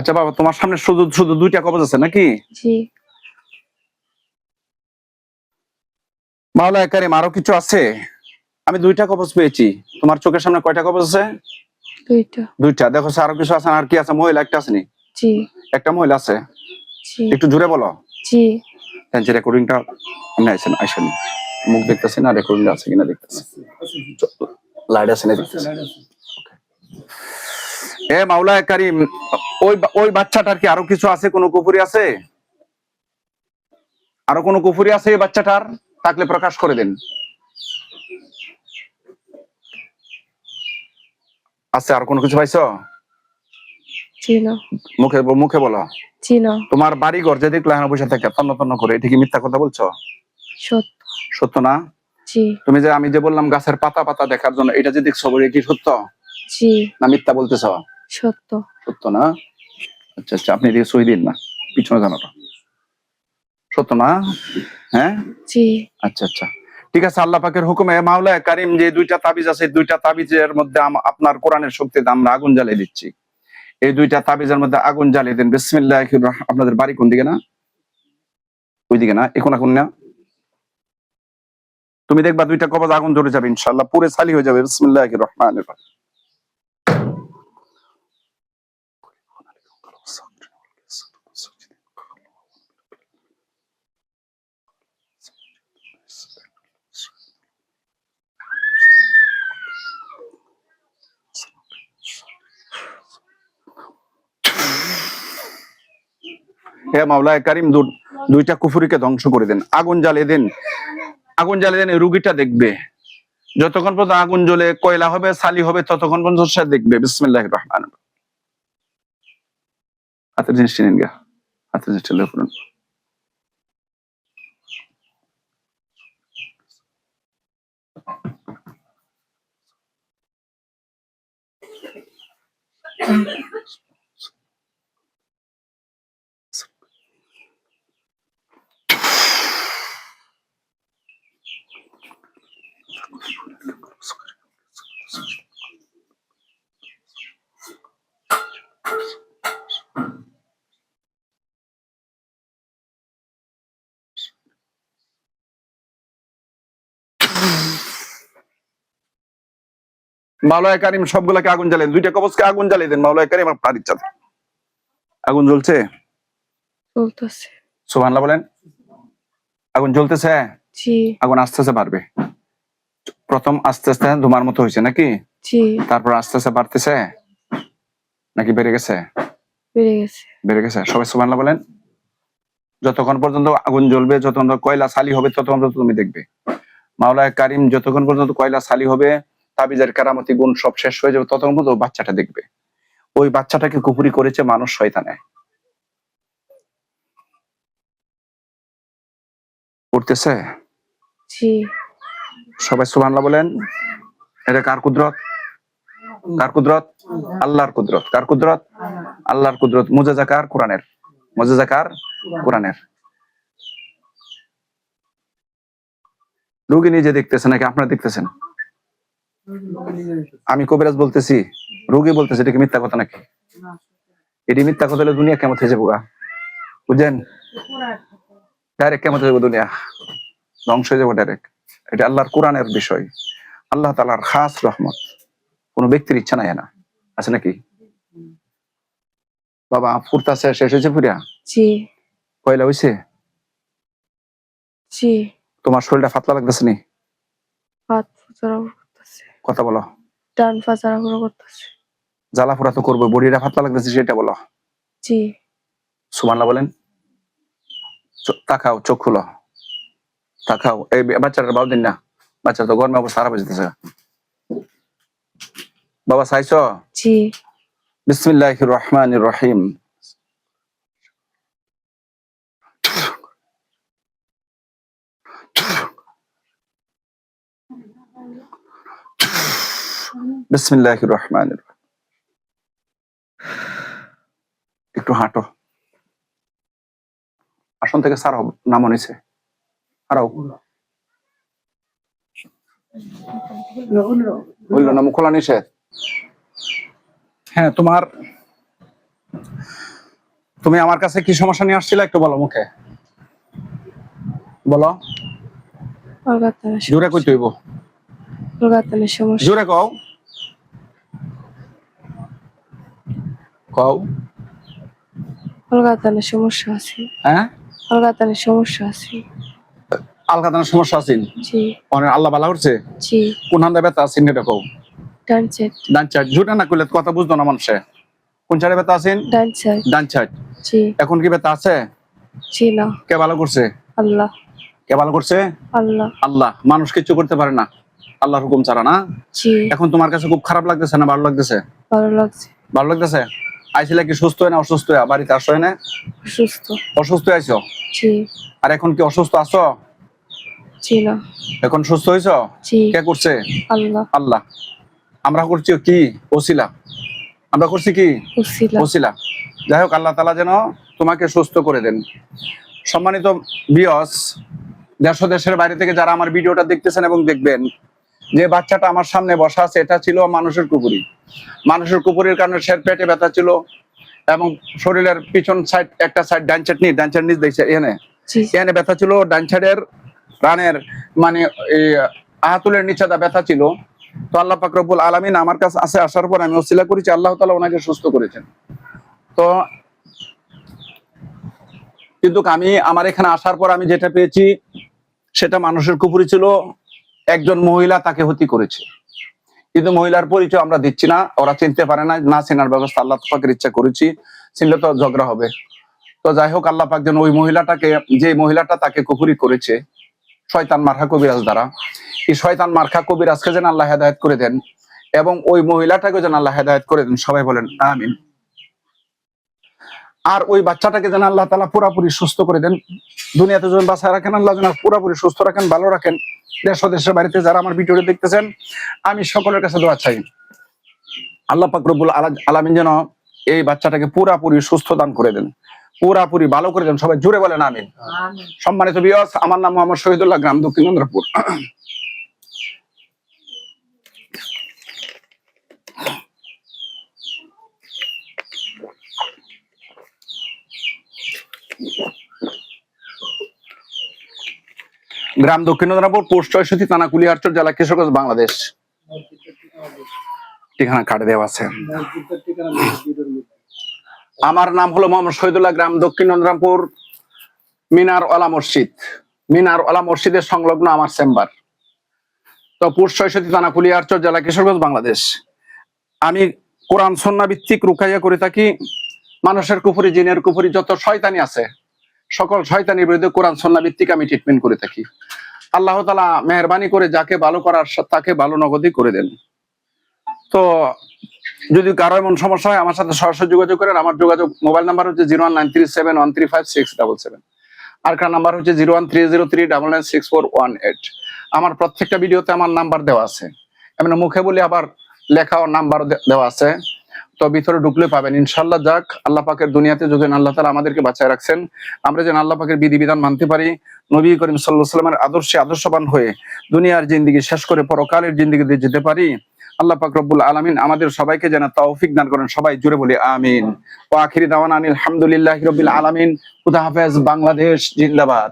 আচ্ছা বাবা, তোমার সামনে শুধু শুধু দুইটা কবজ আছে নাকি? জি। মাওলানা কারীম আরো কিছু আছে? আমি দুইটা কবজ পেয়েছি। তোমার চোখের সামনে কয়টা কবজ আছে? দুইটা। দুইটা। দেখো আরো কিছু আছে? আর কি আছে? মহিলা একটা আছে নি? জি। একটা মহিলা আছে? জি। একটু জোরে বলো। জি। যে রেকর্ডিংটা আইসেন মুখ দেখতেছি না, রেকর্ডিং আছে কিনা দেখতেছি। লাইট আছে না দেখতেছি। এ মাওলানা কারীম, ওই বাচ্চাটার কি আরো কিছু আছে? কোনো কুফরি আছে? আরো কোনো কুফরি আছে এই বাচ্চাটার? থাকলে প্রকাশ করে দেন। আছে আর কোনো কিছু পাইছো? জি না। মুখে বলো। জি না। তোমার বাড়ি ঘর যে দেখলে এখানে বসে থাকে তন্ন তন্ন করে, এটা কি মিথ্যা কথা বলছো? সত্য। সত্য না? জি। তুমি যে আমি যে বললাম গাছের পাতা পাতা দেখার জন্য, এটা যে দেখছো এটা কি সত্য জি না মিথ্যা বলতেছ? সত্য। সত্য না? আচ্ছা আচ্ছা, আপনি এদিকে সই দিন না, পিছনে জানাটা সত্য না? হ্যাঁ জি। আচ্ছা আচ্ছা, ঠিক আছে। আল্লাহ পাকের হুকুমে মাওলানা কারীম যে দুইটা তাবিজ আছে, দুইটা তাবিজের মধ্যে আপনার কোরআনের শক্তিতে আমরা আগুন জ্বালিয়ে দিচ্ছি। এই দুইটা তাবিজের মধ্যে আগুন জ্বালিয়ে দেন। বিসমিল্লাহির রহমানির। আপনাদের বাড়ি কোন দিকে? না ওইদিকে না, এখন না। তুমি দেখবা দুইটা কবজ আগুন ধরে যাবে ইনশাআল্লাহ, পুরো খালি হয়ে যাবে। বিসমিল্লাহির রহমানির রহিম। হে মাওলানা কারীম, দুইটা কুফরিকে ধ্বংস করে দেন, আগুন জ্বালিয়ে দেন। আগুন জ্বালিয়ে দেন, এই রুগীটা দেখবে। যতক্ষণ পর্যন্ত আগুন জ্বলে কয়লা হবে, সালি হবে, ততক্ষণ পর্যন্ত সে দেখবে। বিসমিল্লাহির রহমানির রহিম। হাতের জিনিস টেনেন গা, হাতের জিনিস টেনে পড়ুন। মাওলানা কারীম সবগুলাকে আগুন জ্বালেন, দুইটা কবজকে আগুন জ্বালিয়ে দেন। মাওলানা কারীম আপনার ইচ্ছা। আগুন জ্বলছে? চলতেছে। সুবহানাল্লাহ বলেন। আগুন জ্বলতেছে? জি। আগুন আস্তে আস্তে বাড়বে। প্রথম আস্তে আস্তে ধোঁয়ার মতো হয়েছে নাকি? জি। তারপর আস্তে আস্তে বাড়তেছে নাকি বেড়ে গেছে? বেড়ে গেছে। বেড়ে গেছে। সবাই সুবহানাল্লাহ বলেন। যতক্ষণ পর্যন্ত আগুন জ্বলবে, যতক্ষণ কয়লা সালি হবে, ততক্ষণ পর্যন্ত তুমি দেখবে। মাওলানা কারীম যতক্ষণ পর্যন্ত কয়লা সালি হবে, তাবিজের কারামতি গুণ সব শেষ হয়ে যাবে, ততক্ষণ পর্যন্ত বাচ্চাটা দেখবে। ওই বাচ্চাটাকে কুফরি করেছে মানুষ, শয়তানে। পড়তেছে? জি। সবাই সুবহানাল্লাহ বলেন। এটা কার কুদরত? কার কুদরত? আল্লাহর কুদরত। কার কুদরত? আল্লাহর কুদরত। মুজিজা কার? কোরআনের। মুজিজা কার? কোরআনের। রোগী নিজে দেখতেছে নাকি আপনারা দেখতেছেন? আমি কবিরাজ বলতেছি, রোগী বলতেছে, এটা কি মিথ্যা কথা নাকি? এটি মিথ্যা কথা হলে দুনিয়া কেমন হয়ে যাবো, বুঝছেন? ডাইরেক্ট কেমন হয়ে যাবো, দুনিয়া ধ্বংস হয়ে যাবো ডাইরেক্ট। এটা আল্লাহর কোরআনের বিষয়, আল্লাহ তাআলার খাস রহমত, কোন ব্যক্তির ইচ্ছা নাই না, আছে নাকি? বাবা ফুরতাছে, শেষ হয়েছে পুরা? জি। কয়লা হইছে? জি। তোমার শরীরটা পাতলা লাগতেছে নি? হাত ফুচড়া করতেছে। কথা বলো। ডান ফাচারা করতেছে। জ্বালা পোড়া তো করবো, বডিটা পাতলা লাগতেছে সেটা বলো। জি। সুবহানাল্লাহ বলেন। তাকাও, চোখ খুলো, তাকাও। এই বাচ্চাটার বাবু দিন না, বাচ্চা তো গরমে অবস্থা খারাপ হয়ে যেতেছে। বাবা চাইছো? জি। বিসমিল্লাহির রহমানির রহিম। বিসমিল্লাহির রহমানির রহিম। একটু হাঁটো, আসন থেকে সার নামো নিচে, হারাও। বললো না মুখ খোলা নিষেধ। হ্যাঁ, তোমার তুমি আমার কাছে কি সমস্যা নিয়ে আসছিলে একটু বলো মুখে বলো। অলগাতানের জোরে কই তুইব, অলগাতানের সমস্যা। জোরে কও কও। অলগাতানের সমস্যা আছে। হ্যাঁ, অলগাতানের সমস্যা আছে। আলকাতানের সমস্যা আছে। জি অনেক আল্লাহ বালা করছে। জি। কোন হান্দা ব্যথা আছে এটা কও। ডান সাইড। ডান সাইড, জোরে না কইলে কথা বুঝতো না মানুষে। কোন সাইডে ব্যথা আছেন? ডান সাইড। ডান সাইড। জি এখন কি ব্যথা আছে? জি না। কে ভালো করছে? আল্লাহ। কে ভালো করছে? আল্লাহ। আল্লাহ। মানুষ কিছু করতে পারে না আল্লাহর হুকুম ছাড়া, না? জি। এখন তোমার কাছে খুব খারাপ লাগতেছে না ভালো লাগতেছে? ভালো লাগছে। ভালো লাগতেছে। আইছিলে কি সুস্থ হয় না অসুস্থ হয়? বাড়িতে আসো না? অসুস্থ। অসুস্থ আইছো? জি। আর এখন কি অসুস্থ আছো? জি না। এখন সুস্থ হইছো? জি। কে করছে? আল্লাহ। আল্লাহ। আমরা করছি কি? ওসিলা। আমরা করছি কি? উসিলা। ওসিলা। যাই হোক, আল্লাহ তাআলা যেন তোমাকে সুস্থ করে দেন। সম্মানিত ভিউয়ার্স, দেশ ও দেশের বাইরে থেকে যারা আমার ভিডিওটা দেখতেছেন এবং দেখবেন, যে বাচ্চাটা আমার সামনে বসা আছে এটা ছিল মানুষের কুপুরি। মানুষের কুপুরির কারণে সে পেটে ব্যথা ছিল এবং শরীরের পিছন সাইড, একটা সাইড ডান সাইড নিচ দেখছে এখানে ব্যথা ছিল। ডান সাইডের রানের মানে এই আহাতুলের নিচে ব্যথা ছিল। তো আল্লাহ পাক রব্বুল আলামিন আমার কাছে আসে, আসার পর আমি ওসিলা করেছি, আল্লাহ তাআলা ওনাকে সুস্থ করেছেন। তো কিন্তু আমি আমার এখানে আসার পর আমি যেটা পেয়েছি সেটা মানুষের কুপুরি ছিল। একজন মহিলা তাকে হত্যা করেছে, কিন্তু মহিলার পরিচয় আমরা দিচ্ছি না, ওরা চিনতে পারে না, না চেনার ব্যবস্থা আল্লাহ পাকের ইচ্ছা করেছি, চিনলে তো ঝগড়া হবে। তো যাই হোক, আল্লাহ পাক যেন ওই মহিলাটাকে, যে মহিলাটা তাকে কুপুরি করেছে শয়তান মার্কা কবিরাজ দ্বারা, এই শয়তান মার্কা কবিরাজকে যেন আল্লাহ হেদায়েত করে দেন এবং ওই মহিলাটাকে যেন আল্লাহ হেদায়েত করে দেন। সবাই বলেন আমিন। আর ওই বাচ্চাটাকে যেন আল্লাহ তাআলা পুরোপুরি সুস্থ করে দেন। দুনিয়াতে যখন বাঁচায় রাখেন আল্লাহ যেন পুরোপুরি সুস্থ রাখেন, ভালো রাখেন। দেশ ও দেশের বাড়িতে যারা আমার ভিডিওটি দেখতেছেন, আমি সকলের কাছে দোয়া চাই আল্লাহ পাক রব্বুল আলামিন যেন এই বাচ্চাটাকে পুরোপুরি সুস্থ দান করে দেন, পুরোপুরি ভালো করে দেন। সবাই জোরে বলেন আমিন। সম্মানিত ভিউয়ার্স, আমার নাম মোহাম্মদ শহীদুল্লাহ, গ্রাম দক্ষিণ চন্দ্রপুর। গ্রাম দক্ষিণ চন্দ্রপুর, পোস্ট ৬৬, থানা কুলিয়ারচর, জেলা কিশোরগঞ্জ, বাংলাদেশ। ঠিকানা কার্ডে দেওয়া আছে। আমার নাম হলো মোহাম্মদ শহীদুল্লাহ, গ্রাম দক্ষিণ চন্দ্রপুর, মিনার ওয়ালা মসজিদ। মিনার ওয়ালা মসজিদের সংলগ্ন আমার চেম্বার। তো পোস্ট ৬৬, থানা কুলিয়ারচর, জেলা কিশোরগঞ্জ, বাংলাদেশ। আমি কোরআন সুন্নাহ ভিত্তিক রুকাইয়া করে থাকি। মানুষের কুফরি, জিনের কুফরি, যত শয়তানি আছে সকল শয়তানির বিরুদ্ধে কোরআন সুন্নাহ ভিত্তিক আমি ট্রিটমেন্ট করে থাকি। আল্লাহ তাআলা মেহেরবানি করে যাকে ভালো করার তাকে ভালো নগদই করে দেন। তো যদি কারো এমন সমস্যা হয় আমার সাথে সরাসরি যোগাযোগ করেন। আমার যোগাযোগ মোবাইল নাম্বার হচ্ছে 01937135677। আর কার নাম্বার হচ্ছে 01303996418। আমার প্রত্যেকটা ভিডিওতে আমার নাম্বার দেওয়া আছে, এমন মুখে বলি আবার লেখা ও নাম্বার দেওয়া আছে। তো ভিতরে ঢুকলে পাবেন ইনশাআল্লাহ। যাক, আল্লাহ পাকের দুনিয়াতে যদি আল্লাহ তাআলা আমাদেরকে বাঁচায় রাখছেন, আমরা যেন আল্লাহ পাকের বিধিবিধান মানতে পারি, নবী করিম সাল্লাল্লাহু আলাইহি ওয়াসাল্লামের আদর্শে আদর্শবান হয়ে দুনিয়ার জিন্দেগি শেষ করে পরকালের জিন্দেগিতে যেতে পারি। আল্লাহ পাক রব্বুল আলামিন আমাদের সবাইকে যেন তৌফিক দান করেন। সবাই জুড়ে বলি আমিন। ওয়া আখিরি দাওয়ানা আলহামদুলিল্লাহি রাব্বিল আলামিন। খুদা হাফেজ। বাংলাদেশ জিন্দাবাদ।